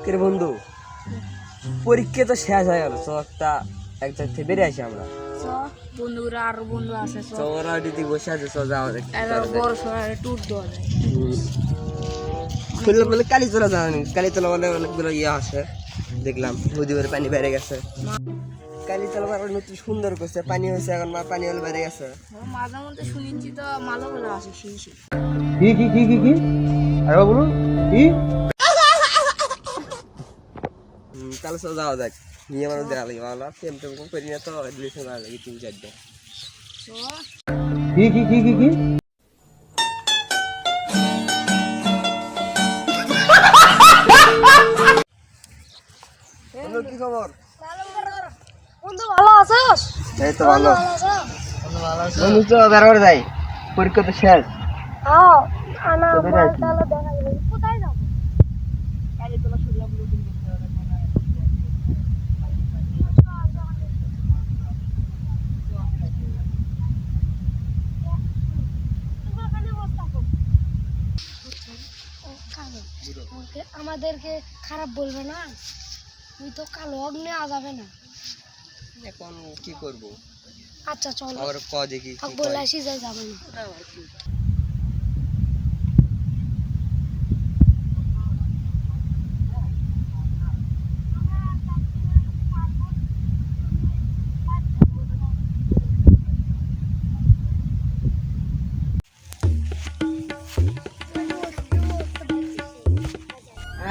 কে বন্ধু, পরীক্ষা তো শেষ হয়ে গেল, তো এক জায়গা থেকে বেরিয়ে আসি আমরা। বন্ধুরা আর বন্ধু আছে, ওরা দিদি বসে আছে, যাওয়া বড় শহরে ট্যুর দেওয়া যায়। বলে কালীতলা যাওয়ানি, কালীতলা বলে অনেকগুলো ইয়ে আছে, দেখলাম নদীর পানি বেড়ে গেছে। কালীতলা আবার নতুন সুন্দর করছে, পানি হয়েছে এখন, পানি হলে বেড়ে গেছে। মাঝে মধ্যে শুনেছি তো মালও বলে আসে শিশি। কি কি কি কি কি আরে বলুন কি? তাহলে সব যাওয়া যাক, নিয়ে মানুষ দেখা লাগে ভালো, প্রেম টেম করি না তো, রিলেশন ভালো লাগে 3-4 দিন। কি কি কি কি কি বন্ধু কি খবর? বন্ধু ভালো আছিস? এই তো ভালো। বন্ধু তো বেরোর যাই, পরীক্ষা তো শেষ। হ্যাঁ, আনা মাল তাহলে দেখা যাবে। কোথায় যাব? কালীতলা শুনলাম নতুন করতে হবে মানে। আমাদেরকে খারাপ বলবে না, তুই তো কালো অগ্নে যাবে না। এখন কি করব? আচ্ছা চলো, আর ক দেখি কি বলে আসি যাই যাবে না।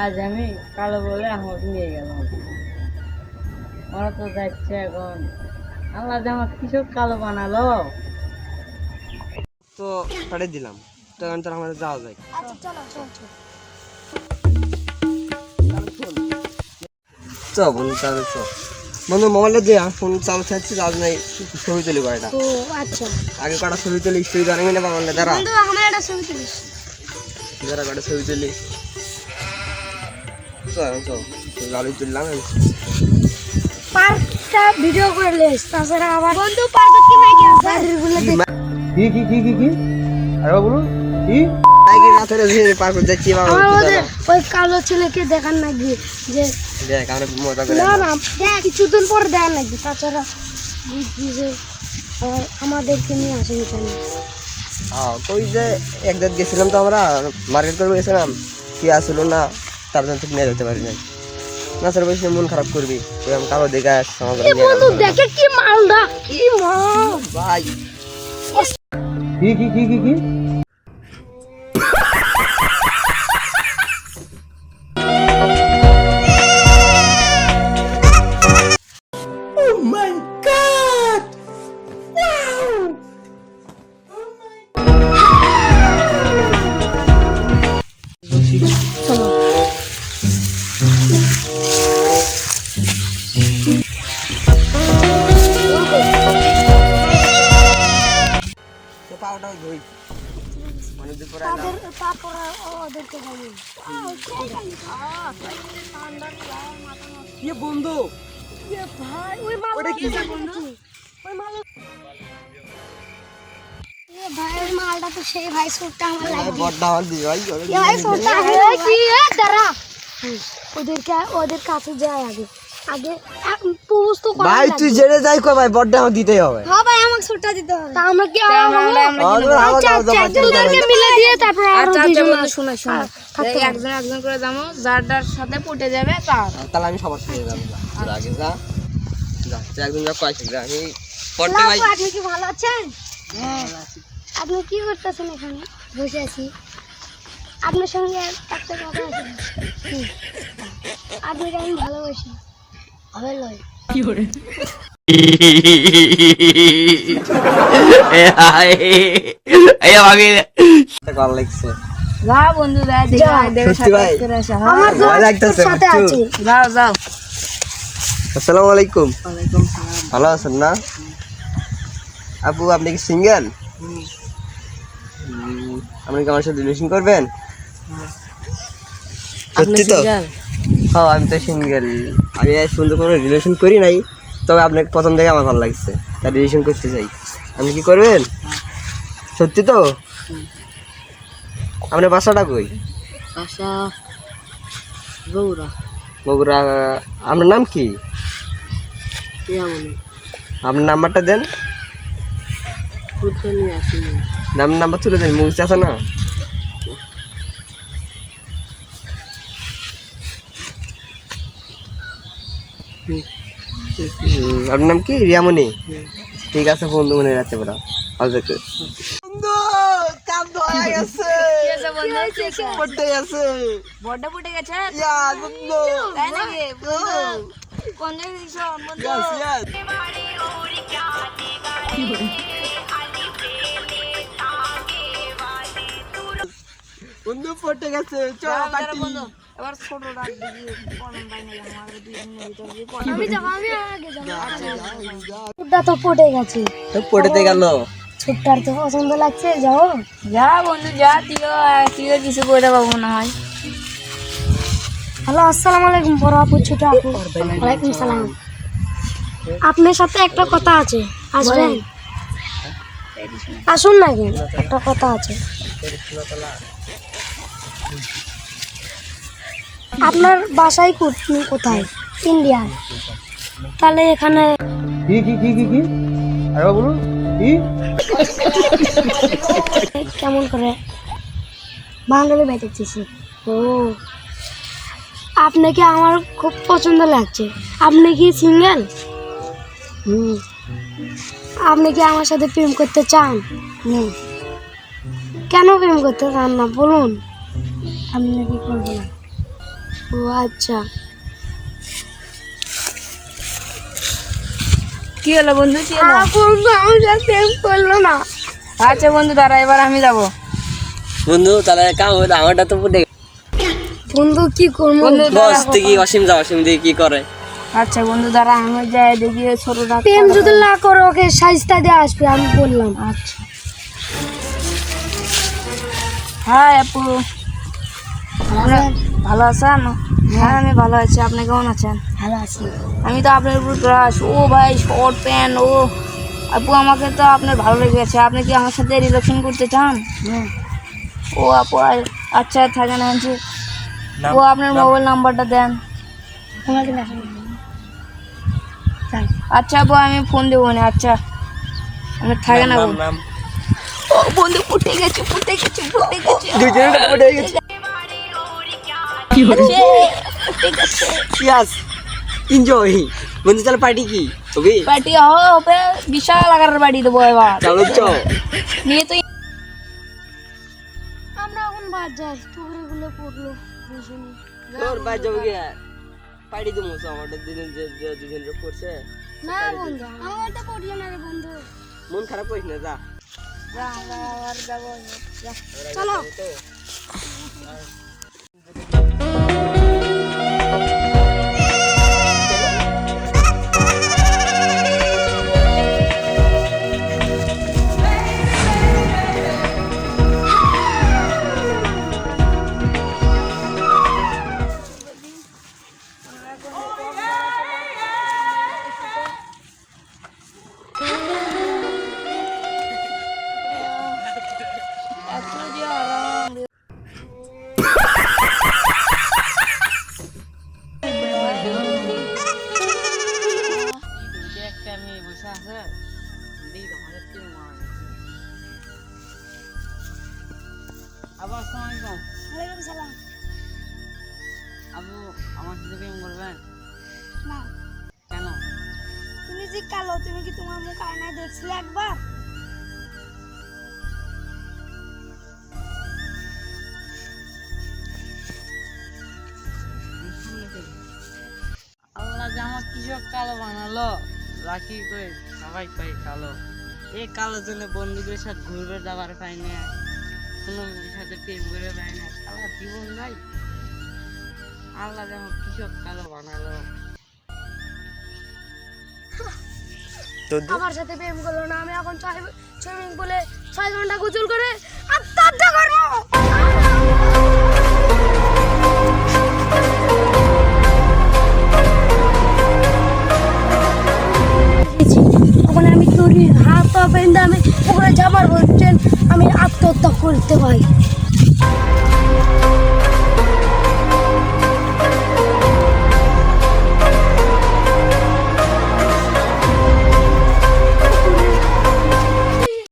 আজ আমি কালো বলে আমাকে নিয়ে গেলাম, ওরা তো যাচ্ছে এখন। আল্লাহ যে আমার কিছু কালো বানালো। তো পাঠিয়ে দিলাম, তো এখন তো আমাদের যাওয়া যায়। আচ্ছা চলো চল চল। চ বন্ধু, তাহলে চ। বন্ধু মোবাইলে দিয়ে ফোন চালু থাকছে, আজ নাই ছবি তুলি কয়টা। ও আচ্ছা আগে কটা ছবি তুলি, স্টোরি জানাবি না বাংলা দাঁড়া, বন্ধু, আমার একটা ছবি তুলিস। যারা কটা ছবি তুলি। চ গাড়ি তুললাম। পার্কটা ভিডিও করলে তাছাড়া আবার বন্ধু পার্কে কি নাই গাড়িগুলো দেখ। কি কি কি কি কি আরে বলুন কি? নাকি না ধরে যে পার্ক যাচ্ছি বাবা, আমাদের ওই কালো ছেলেকে দেখান নাকি যে দেখ আমরা মজা করে। না না দেখ কিছুদিন পর দেখান নাকি, তাছাড়া বুঝছি যে আমাদেরকে নিয়ে আসেন এখানে। ওই যে একদিন গেছিলাম তো আমরা, মার্কেট করবো গেছিলাম, কি আসলো না, তার জন্য ঠিক নিয়ে যেতে পারি নাই। না স্যার বলছি মন খারাপ করবি, ওই আমি কালো দেখে আসছি আমাকে বন্ধু দেখে কি মালদা, কি মাল ভাই। কি কি কি কি কি পাউডার ধুই অনেকদিন পরে তারপরে ওদেরকে বলি কি বন্ধু, ভাই ওই মাল ওটা কি বন্ধু, ওই মাল ভাই ওই মালটা তো সেই ভাই সুটটা আমার লাগবে। বড়টা আমার দিই ভাই, ভাই সুটটা কি দাঁড়া, ওদের কাছে যায় আগে আগে পুরুষ তো করা ভাই তুই জেনে যাই কো ভাই, বড়টা আমার দিতেই হবে। হ্যাঁ ভাই আমাকে সুটটা দিতে হবে। তা আমরা কি আচ্ছা তোদেরকে মিলে দিয়ে তারপর আর শোনা একজন করে দামো, যারটার সাথে পটে যাবে তার। তাহলে আমি সবার সাথে যাবো, তোর আগে যা যা একদম যা কয়েক আমি বড়টা ভাই। আপনি কি ভালো আছেন? আপনি কি করতেছেন? এখানে বসে আছি, আপনার সঙ্গে একটা কথা আছে। আপনাকে আমি ভালোবাসি, হবে লয় কি করে ভালো লাগছে। যা বন্ধু সত্যি ভাই আমার ভয় লাগতেছে। সাথে আছে। যাও যাও। আসসালামু আলাইকুম। ভালো আছেন না আপু? আপনি কি সিঙ্গেল? আপনি কি আমার সাথে রিলেশন করবেন? সত্যি তো? হ্যাঁ আমি তো সিঙ্গেল, আমি সুন্দর কোনো রিলেশন করি নাই, তবে আপনাকে প্রথম থেকে আমার ভালো লাগছে, তাই রিলেশন করতে চাই। আপনি কি করবেন? সত্যি তো? আপনার বাসাটা কই? আশা বগুড়া বগুড়া। আপনার নাম কি? ইয়ামনি আপনার নাম্বারটা দেন। ফুটে নিয়ে আসি নাম্বার তুলে দেন, মুখ আছে না? আপনার নাম কি? রিয়ামণি। ঠিক আছে, বন্ধু মনে রাখতে পারো। বন্ধু কাম তো হয়ে গেছে, কি আছে বন্ধু? কি আছে? পড়তে গেছে। বড়টা ফুটে গেছে? ইয়া বন্ধু, তাই নাকি? বন্ধু, কোন জায়গায় দিছো বন্ধু? Yes yes. বন্ধু পড়তে গেছে, চল দাঁড়া, দাঁড়া পার্টি। বন্ধু, এবার ছোট ডাক দেখি কোন ভাই নাই আমাদের দুজনের ভিতর দিয়ে কোন আমি আগে ফুটটা তো ফুটে গেছে তো পড়তে গেল। ছোটটার তো পছন্দ লাগছে, যাও। যা বন্ধু যা, তুইও কিছু করে পাবো না হয়। হ্যালো, আসসালামু আলাইকুম বড় আপু, ছোট আপু। ওয়ালাইকুম সালাম। আপনার সাথে একটা কথা আছে, আসবেন? আসুন না, কেন একটা কথা আছে। আপনার বাসায় কোথায়? ইন্ডিয়ান। তাহলে এখানে কি কি কি কি কি আরে বলুন কি? কেমন করে বাঙালি বেঁচেছি? ও, আপনাকে আমার খুব পছন্দ লাগছে। আপনি কি সিঙ্গেল? আপনি কি আমার সাথে প্রেম করতে চান? কেন প্রেম করতে চান না বলুন, আপনি কি করবেন? ও আচ্ছা, কি হলো বন্ধু? কি হলো? বন্ধু আমার সাথে প্রেম করলো না। আচ্ছা বন্ধু দাঁড়া, এবার আমি যাবো। বন্ধু তাহলে কাম হলো, আমারটা তো পড়ে গেছে। বন্ধু কি করবো? বন্ধু বস থেকে অসীম যাও, অসীম দিয়ে কি করে? আচ্ছা বন্ধু দাঁড়া, আমি যাই দেখি ছোট ডাক। প্রেম যদি না করো, ওকে সাজটা দিয়ে আসবে, আমি বললাম। আচ্ছা। হ্যাঁ আপু, আপনার ভালো আছেন? হ্যাঁ আমি ভালো আছি, আপনি কেমন আছেন? ভালো আছি। আমি তো আপনার উপর ক্রাশ। ও ভাই, শর্ট প্যান্ট। ও আপু, আমাকে তো আপনার ভালো লেগেছে। আপনি কি আমার সাথে রিলেশন করতে চান? ও আপু, আচ্ছা থাকেন আনছি। ও আপনার মোবাইল নাম্বারটা দেন। আমাকে দেখেন। আচ্ছা আপু, আমি ফোন দেবো না। আচ্ছা আমি থাকেন আপু। ও বন্ধু, ফুটে গেছে ফুটে গেছে ফুটে গেছে দুজনে পড়ে গেছে। ফুটে গেছে। Yes, enjoy. বন্ধু তাহলে পার্টি কি হবে? পার্টি হবে, বিশাল আকারের বাড়ি দেবো এবার। চলো চল। নিয়ে তো আমরা এখন বাদ যাই, টুকরিগুলো পড়লো দুজনে। তোর বাই যাবো কি পার্টি দেবো? আমাদের দুজন পড়ছে। না বন্ধু, আমারটা পড়লো না রে বন্ধু। মন খারাপ করিস না, যা। আমরা আবার যাবো। চলো। একটা মেয়ে বসে আছে, আবার ওয়ালাইকুম সালাম। আবু, আমার সাথে প্রেম করবেন? না, কেন? তুমি যে কালো, তুমি কি তোমার মুখ আয়নায় দেখছিলে একবার? আল্লাহ যে আমার কৃষক কালো বানালো, রাখি কই সবাই পাই কালো। এই কালো জন্য বন্ধুদের সাথে ঘুরবে যাবার পাই না, কোনো মেয়ের সাথে প্রেম করে পাই না, সারা জীবন ভাই। আল্লাহ যে আমার কৃষক কালো বানালো। তোর আমার সাথে প্রেম করলো না, আমি এখন সুইমিং পুলে 6 ঘন্টা গোসল করে আত্মহত্যা করবো।